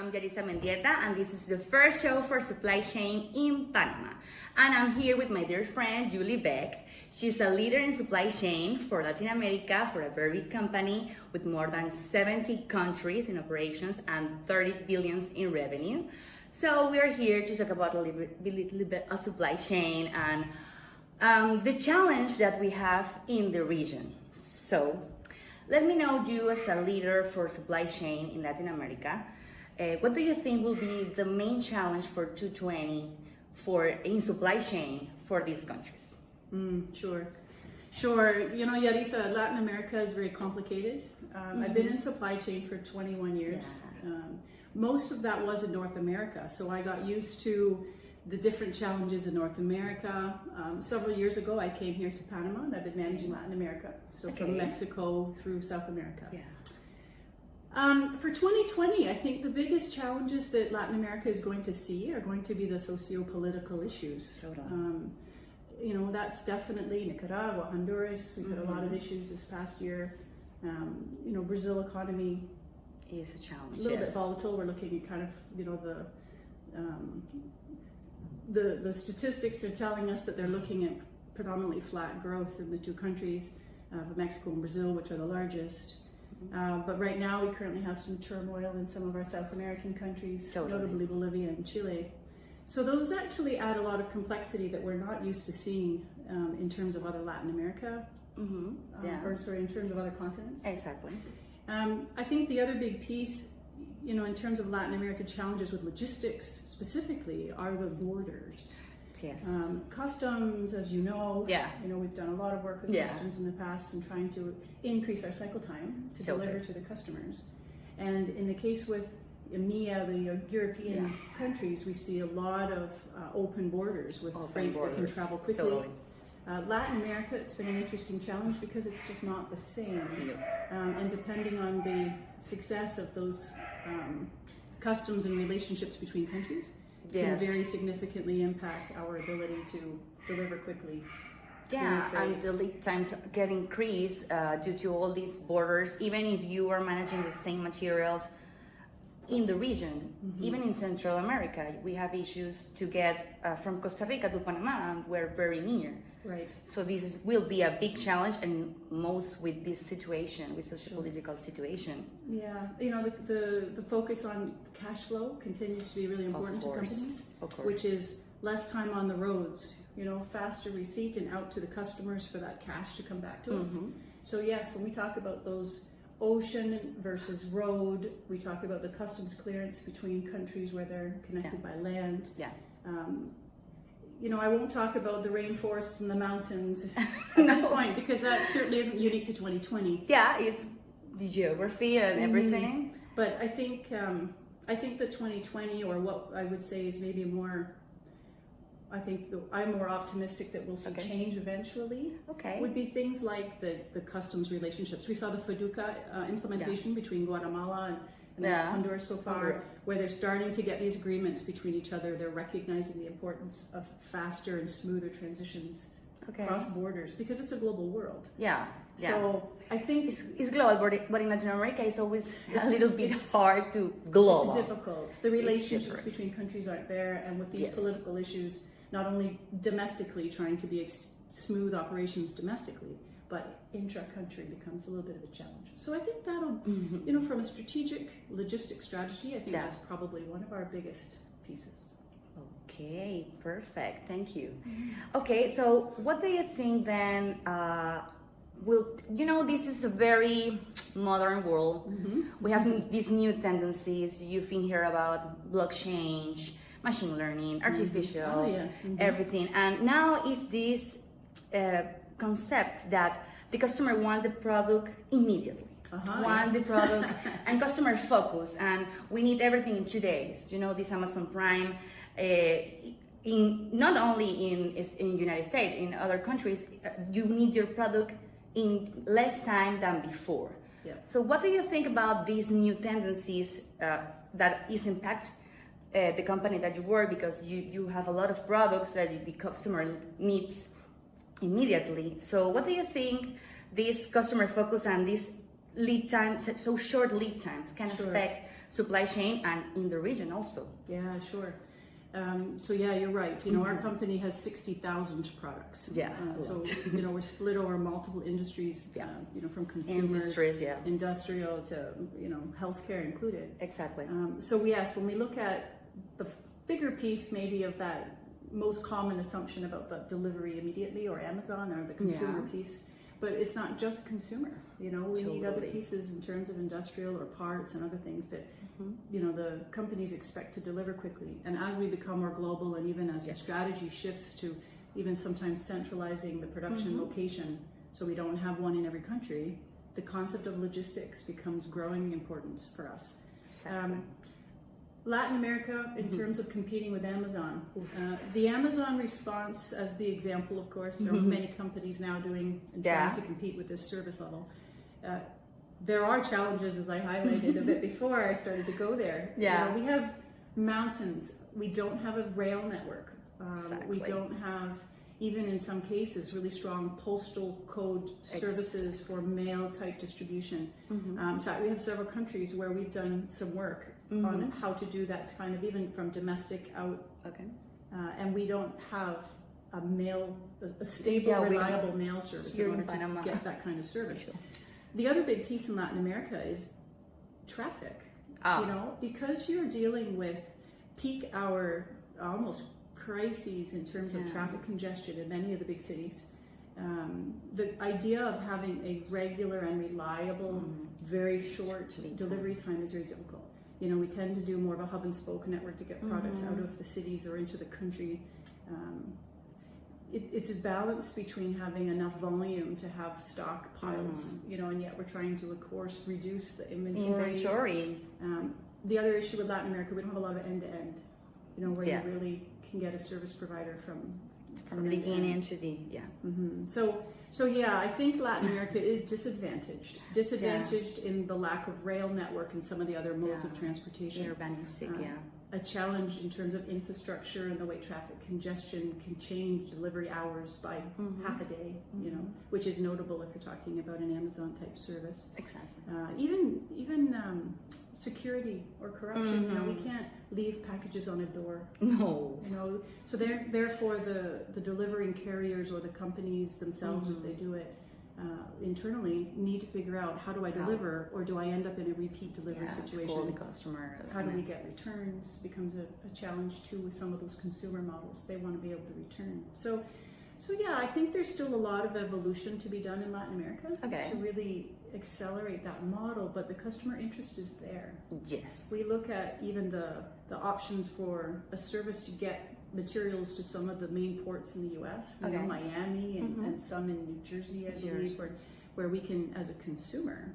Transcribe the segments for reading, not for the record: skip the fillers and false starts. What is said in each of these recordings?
I'm Yarisa Mendieta, and this is the first show for supply chain in Panama. And I'm here with my dear friend, Julie Begg. She's a leader in supply chain for Latin America for a very big company with more than 70 countries in operations and 30 billions in revenue. So we are here to talk about a little bit of supply chain and the challenge that we have in the region. So let me know you as a leader for supply chain in Latin America. What do you think will be the main challenge for 2020 in supply chain for these countries? Sure. You know, Yarisa, Latin America is very complicated. I've been in supply chain for 21 years. Yeah. Most of that was in North America, so I got used to the different challenges in North America. Several years ago, I came here to Panama, and I've been managing Latin America, so from Mexico through South America. Yeah. For 2020, I think the biggest challenges that Latin America is going to see are going to be the socio-political issues. Totally. You know, that's definitely Nicaragua, Honduras. We've had a lot of issues this past year. You know, Brazil economy is a challenge. A little bit volatile. We're looking at kind of, you know, the statistics are telling us that they're looking at predominantly flat growth in the two countries, Mexico and Brazil, which are the largest. But right now we currently have some turmoil in some of our South American countries, notably Bolivia and Chile. So those actually add a lot of complexity that we're not used to seeing in terms of other Latin America, in terms of other continents. Exactly. I think the other big piece, you know, in terms of Latin America challenges with logistics specifically, are the borders. Yes. Customs, as you know, you know, we've done a lot of work with customs in the past and trying to increase our cycle time to deliver to the customers. And in the case with EMEA, the European countries, we see a lot of open borders with freight that can travel quickly. Totally. Latin America, it's been an interesting challenge because it's just not the same. And depending on the success of those customs and relationships between countries, can very significantly impact our ability to deliver quickly. Yeah, and the lead times get increased due to all these borders, even if you are managing the same materials in the region. Even in Central America, we have issues to get from Costa Rica to Panama, and we're very near. Right. So this will be a big challenge, and most with this situation, with such a political situation. Yeah, you know, the focus on cash flow continues to be really important to companies, which is less time on the roads, you know, faster receipt and out to the customers for that cash to come back to us. So yes, when we talk about those ocean versus road, we talk about the customs clearance between countries where they're connected by land. You know, I won't talk about the rainforests and the mountains at this point, because that certainly isn't unique to 2020. Yeah, it's the geography and everything. But I think that 2020, or what I would say is maybe more, I'm more optimistic that we'll see change eventually. Would be things like the customs relationships. We saw the FADUCA implementation between Guatemala and Honduras so far, where they're starting to get these agreements between each other. They're recognizing the importance of faster and smoother transitions across borders, because it's a global world. So I think it's global, but in Latin America it's always a little bit hard to global. It's difficult. The relationships between countries aren't there, and with these political issues, not only domestically trying to be smooth operations domestically, but intra-country becomes a little bit of a challenge. So I think that'll, you know, from a strategic logistics strategy, I think that's probably one of our biggest pieces. Okay, perfect. Thank you. Okay, so what do you think then you know, this is a very modern world. We have these new tendencies. You've been here about blockchain, machine learning, artificial, everything. And now is this concept that the customer wants the product immediately. Want the product and customer focus, and we need everything in 2 days. You know, this Amazon Prime, in not only in United States, in other countries, you need your product in less time than before. So what do you think about these new tendencies that is impact the company that you work, because you have a lot of products that the customer needs immediately. So what do you think this customer focus and this lead times, so short lead times, can affect supply chain and in the region also. Yeah, sure. So yeah, you're right. You know, our company has 60,000 products. Yeah. So you know, we're split over multiple industries. Yeah. You know, from consumers, Industries, yeah. industrial to healthcare included. Exactly. So yes, when we look at the bigger piece, maybe of that most common assumption about the delivery immediately or Amazon or the consumer piece, but it's not just consumer. You know, we need other pieces in terms of industrial or parts and other things that you know the companies expect to deliver quickly. And as we become more global, and even as the strategy shifts to even sometimes centralizing the production location, so we don't have one in every country, the concept of logistics becomes growing importance for us. Latin America, in terms of competing with Amazon, the Amazon response, as the example, of course, there are many companies now doing and trying to compete with this service level. There are challenges, as I highlighted a bit before I started to go there. Yeah. You know, we have mountains. We don't have a rail network. We don't have, even in some cases, really strong postal code services for mail type distribution. In fact, we have several countries where we've done some work on how to do that kind of, even from domestic out. And we don't have a stable, reliable mail service in order to get that kind of service. The other big piece in Latin America is traffic. You know, because you're dealing with peak hour, almost crises in terms of traffic congestion in many of the big cities. The idea of having a regular and reliable, very short delivery time is very difficult. You know, we tend to do more of a hub and spoke network to get products out of the cities or into the country. It's a balance between having enough volume to have stockpiles, you know, and yet we're trying to, of course, reduce the inventory. The other issue with Latin America, we don't have a lot of end-to-end, you know, where you really can get a service provider from beginning to the So yeah, I think Latin America is disadvantaged in the lack of rail network and some of the other modes of transportation. Urbanistic, a challenge in terms of infrastructure and the way traffic congestion can change delivery hours by half a day, you know, which is notable if you're talking about an Amazon type service. Exactly. Even security or corruption, you know, we can't leave packages on a door. No. You know, so therefore the delivering carriers or the companies themselves, if they do it internally, need to figure out, how do I deliver, or do I end up in a repeat delivery situation? Call the customer. How do we get returns? Becomes a challenge too with some of those consumer models. They want to be able to return. So yeah, I think there's still a lot of evolution to be done in Latin America to really accelerate that model, but the customer interest is there. Yes. We look at even the options for a service to get materials to some of the main ports in the U.S., you know, Miami and some in New Jersey, I believe, where we can, as a consumer,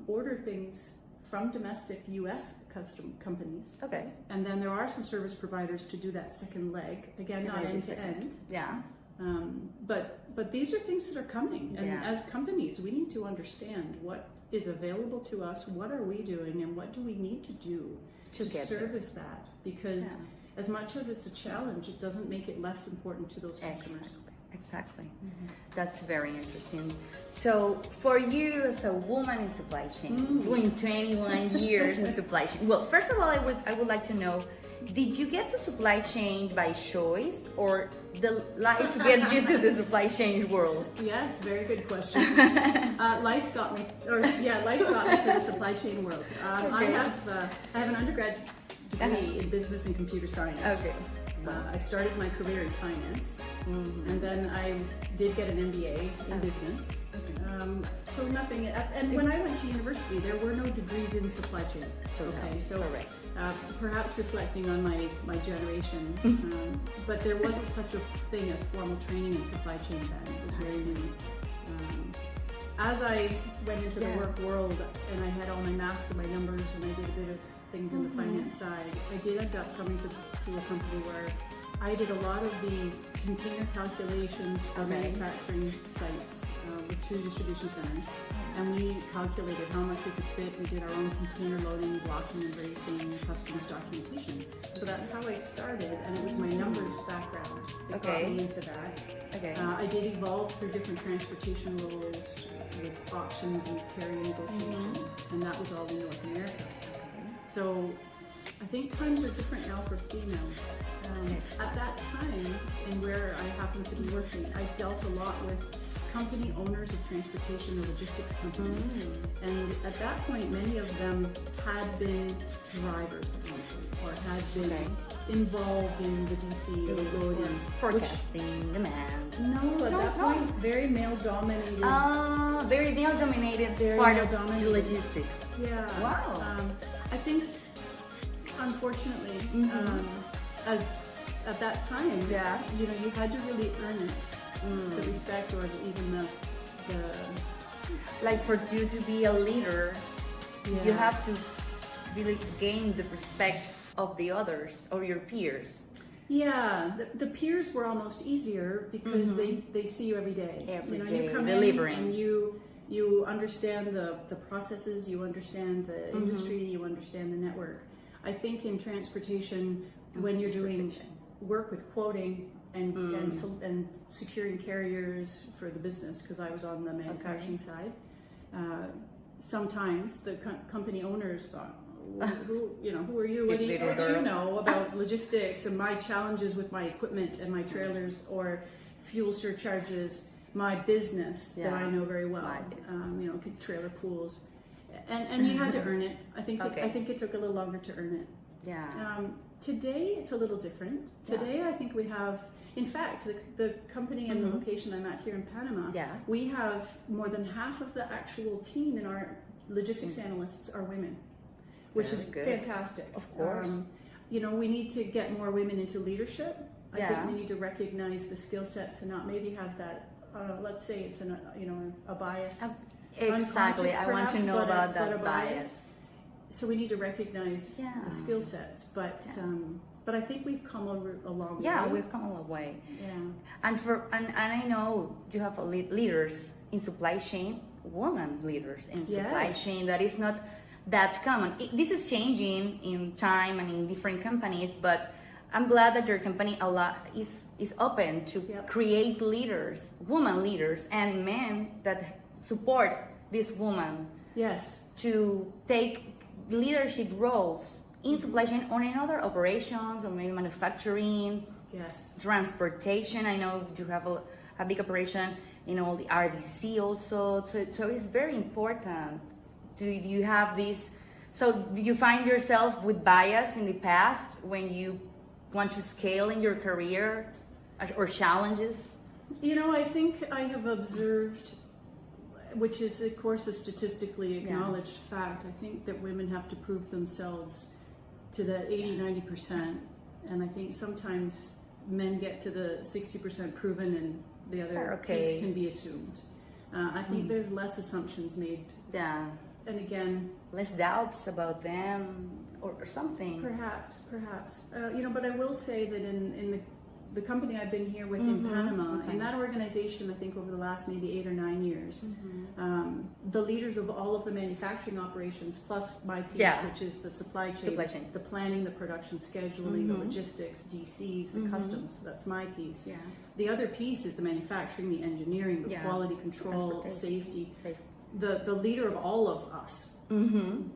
order things from domestic U.S. custom companies. And then there are some service providers to do that second leg, again, not end to end. But these are things that are coming, and as companies, we need to understand what is available to us, what are we doing, and what do we need to do to service that, because as much as it's a challenge, it doesn't make it less important to those customers. Exactly. That's very interesting. So for you as a woman in supply chain, doing 21 years in supply chain, well, first of all, I would like to know, did you get the supply chain by choice, or the life get you to the supply chain world? Yes, very good question. Life got me to the supply chain world. I have an undergrad degree in business and computer science. I started my career in finance, and then I did get an MBA in business. So nothing, and when I went to university, there were no degrees in supply chain. Perhaps reflecting on my generation, but there wasn't such a thing as formal training in supply chain then. It was very new. As I went into the work world and I had all my maths and my numbers and I did a bit of things in the finance side, I did end up coming to a company where I did a lot of the container calculations for manufacturing sites with 2 distribution centers, and we calculated how much we could fit. We did our own container loading, blocking and bracing, customs documentation. So that's how I started, and it was my numbers background that got me into that. I did evolve through different transportation roles with auctions and carrier negotiation, and that was all in North America. So I think times are different now for females. At that time, and where I happened to be working, I dealt a lot with company owners of transportation or logistics companies. And at that point, many of them had been drivers at one point, or had been involved in the DC or loading. Forecasting, demand. No, at that point, very male-dominated. Very male-dominated part of the logistics. Yeah. Wow. I think, unfortunately, as at that time, you know, you had to really earn it, the respect or even the like for you to be a leader, you have to really gain the respect of the others or your peers. Yeah, the peers were almost easier because they see you every day. You come delivering. In and you understand the processes, you understand the industry, you understand the network. I think in transportation, when you're doing work with quoting and securing carriers for the business, because I was on the manufacturing side, sometimes the company owners thought, who are you? What do you know about logistics and my challenges with my equipment and my trailers or fuel surcharges, my business that I know very well, trailer pools, and you had to earn it. I think it took a little longer to earn it. Yeah. Today it's a little different. Today I think we have, in fact, the company and the location I'm at here in Panama, we have more than half of the actual team in our logistics analysts are women, which is fantastic. Of course. We need to get more women into leadership. I think we need to recognize the skill sets and not maybe have that, let's say it's a bias. Exactly, I want to know about that bias. So we need to recognize the skill sets, but I think we've come a long way. Yeah, we've come a long way. Yeah. And I know you have leaders in supply chain, women leaders in supply chain. That is not that common. This is changing in time and in different companies, but I'm glad that your company is open to create leaders, women leaders, and men that support this woman. Yes. To take leadership roles in supply chain or in other operations or maybe manufacturing, transportation. I know you have a big operation in all the RDC also, so it's very important. Do you have this? So do you find yourself with bias in the past when you want to scale in your career or challenges? I think I have observed, which is of course a statistically acknowledged fact, I think that women have to prove themselves to the 80-90%, and I think sometimes men get to the 60% proven and the other piece can be assumed. I think there's less assumptions made. Yeah. And again, less doubts about them or something. Perhaps. But I will say that in the company I've been here with in Panama, in that organization, I think over the last maybe 8 or 9 years, the leaders of all of the manufacturing operations, plus my piece, which is the supply chain, the planning, the production scheduling, the logistics, DCs, the customs, that's my piece. Yeah. The other piece is the manufacturing, the engineering, the quality control, safety. The leader of all of us. In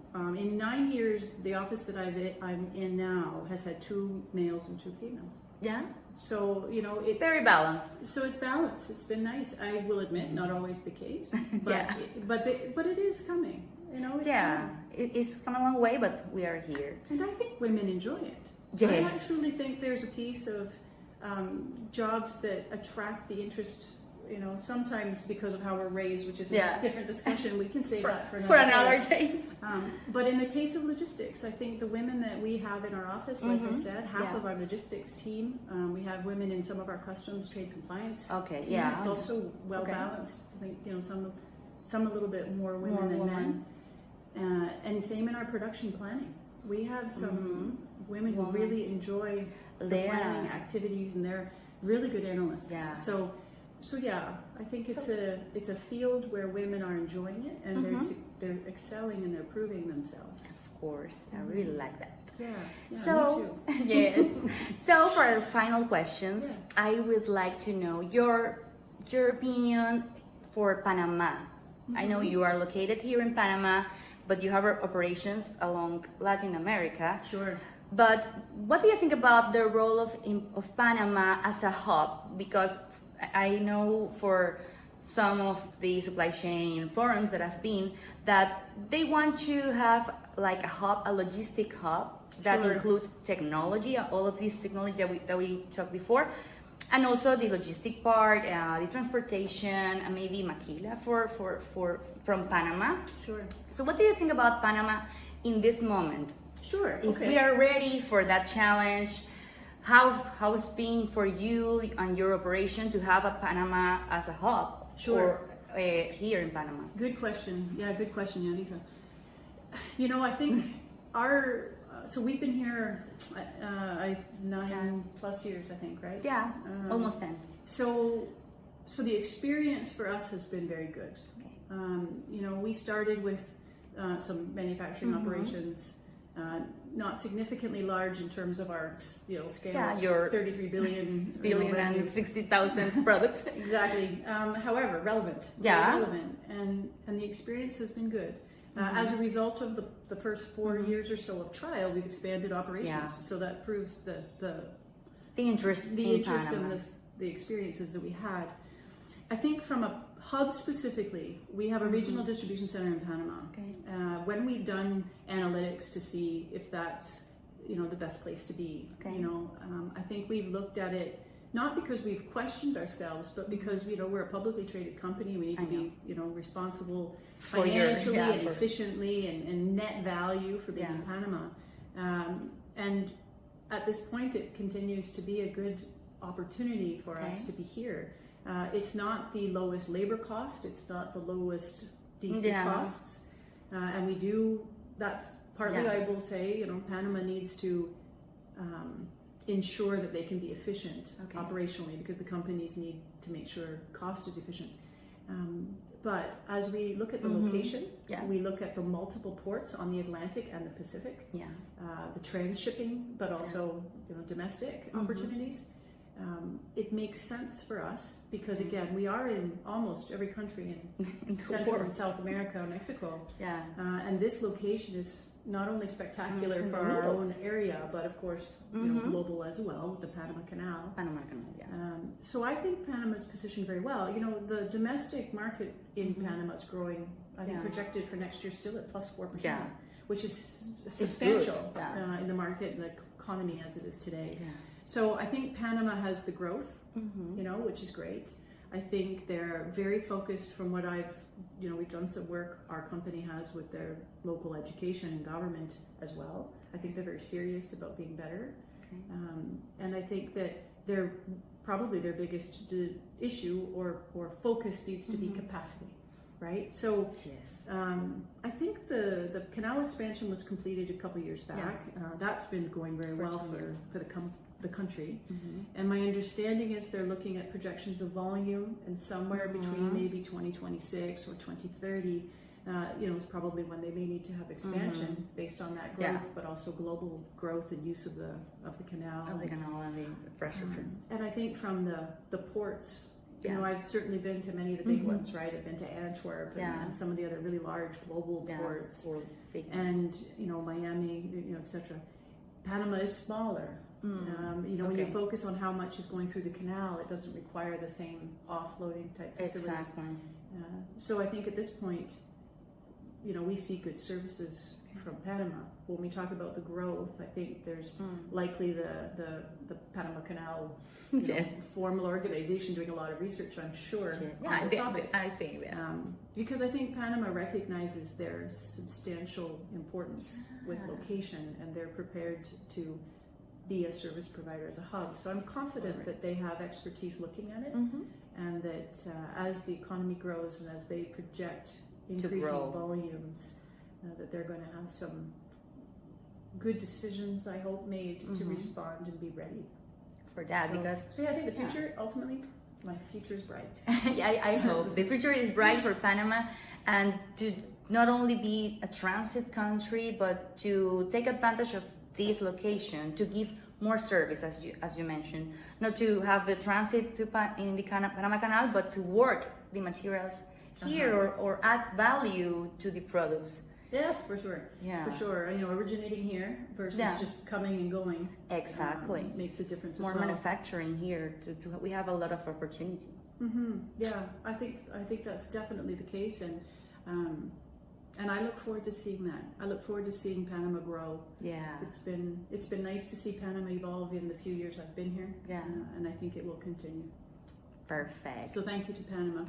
9 years, the office that I'm in now has had 2 males and 2 females. Yeah. So it's very balanced. So it's balanced. It's been nice. I will admit, not always the case, but but it is coming. It's come a long way, but we are here. And I think women enjoy it. Yes. I actually think there's a piece of jobs that attract the interest. Sometimes because of how we're raised, which is a different discussion. We can say that for another day. But in the case of logistics, I think the women that we have in our office, like I said, half of our logistics team, we have women in some of our customs, trade compliance. Team. It's also well balanced. I think some a little bit more women than men. And same in our production planning. We have some women who really enjoy the planning activities, and they're really good analysts. So I think it's a field where women are enjoying it, and they're excelling and they're proving themselves. Of course, I really like that. Yeah, so me too. Yes. So for our final questions, I would like to know your opinion for Panama I know you are located here in Panama, but you have operations along Latin America. Sure. But what do you think about the role of Panama as a hub? Because I know for some of the supply chain forums that I've been, that they want to have like a hub, a logistic hub that include technology, all of this technology that we talked before, and also the logistic part, the transportation, and maybe maquila from Panama. Sure. So what do you think about Panama in this moment? Sure. If we are ready for that challenge, how it's been for you and your operation to have a Panama as a hub? Sure. Or here in Panama? Good question. Yeah, good question, Yarisa. You know, I think so we've been here 9+ years, I think, right? Yeah, almost 10. So the experience for us has been very good. Okay. You know, we started with some manufacturing operations, not significantly large in terms of our scale. Yeah, your 33 billion and 60,000 products. Exactly. However, relevant. Yeah. Relevant, and the experience has been good. As a result of the first 4 years or so of trial, we've expanded operations. Yeah. So that proves the interest and the experiences that we had. I think from a hub specifically, we have a regional distribution center in Panama. Okay. When we've done analytics to see if that's the best place to be, I think we've looked at it not because we've questioned ourselves, but because we're a publicly traded company. We need to be responsible financially and efficiently and net value for being in Panama. And at this point, it continues to be a good opportunity for us to be here. It's not the lowest labor cost. It's not the lowest DC costs. And that's partly, I will say, Panama needs to ensure that they can be efficient operationally, because the companies need to make sure cost is efficient. But as we look at the location, we look at the multiple ports on the Atlantic and the Pacific, the transshipping, but also domestic opportunities. It makes sense for us because, again, we are in almost every country in Central and South America, Mexico. Yeah. And this location is not only spectacular for our own area, but of course, global as well, with the Panama Canal. So I think Panama's positioned very well. The domestic market in Panama is growing, I think, projected for next year still at +4%, which is substantial in the market and the economy as it is today. Yeah. So I think Panama has the growth, which is great. I think they're very focused from what we've done some work our company has with their local education and government as well. I think they're very serious about being better. Okay. And I think that probably their biggest issue or focus needs to be capacity, right? So I think the canal expansion was completed a couple years back. That's been going very well for the country. And my understanding is they're looking at projections of volume, and somewhere between maybe 2026 or 2030 is probably when they may need to have expansion based on that growth, but also global growth and use of the canal. Of the canal and the infrastructure. And I think from the ports, I've certainly been to many of the big ones, right? I've been to Antwerp and some of the other really large global ports, and Miami, etc. Panama is smaller. When you focus on how much is going through the canal, it doesn't require the same offloading type facilities. Exactly. So I think at this point, we see good services from Panama. When we talk about the growth, I think there's likely the Panama Canal formal organization doing a lot of research, I'm sure, on the topic. I think that. Because I think Panama recognizes their substantial importance with location, and they're prepared to be a service provider as a hub. So I'm confident that they have expertise looking at it, and that as the economy grows and as they project increasing volumes, that they're going to have some good decisions, I hope, made to respond and be ready for that. So I think the future, ultimately, my future is bright. I hope the future is bright for Panama, and to not only be a transit country, but to take advantage of this location to give more service, as you mentioned, not to have the transit in the Panama Canal, but to work the materials here or add value to the products. Yes, for sure. Yeah. For sure. You know, originating here versus just coming and going. Exactly. Makes a difference More as well. manufacturing here. We have a lot of opportunity. Yeah, I think that's definitely the case, and I look forward to seeing that. I look forward to seeing Panama grow. Yeah. It's been nice to see Panama evolve in the few years I've been here. Yeah. And I think it will continue. Perfect. So thank you to Panama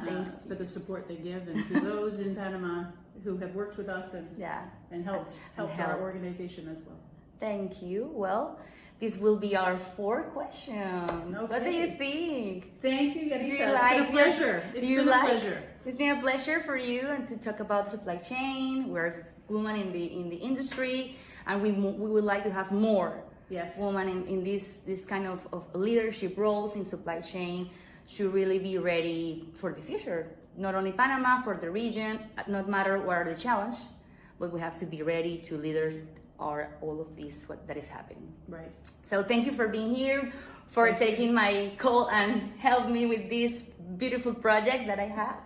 Thanks for the support they give, and to those in Panama who have worked with us and helped our organization as well. Thank you. Well, this will be our 4 questions. Okay. What do you think? Thank you, Yarisa. It's like been a pleasure. It's been a pleasure. It's been a pleasure for you and to talk about supply chain. We're women in the industry, and we would like to have more women in this kind of leadership roles in supply chain to really be ready for the future. Not only Panama, for the region, not matter what are the challenge, but we have to be ready to lead all of this that is happening. Right. So thank you for being here, for taking my call and help me with this beautiful project that I have.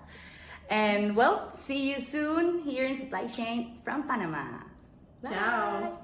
And well, see you soon here in Supply Chain from Panama. Bye. Ciao.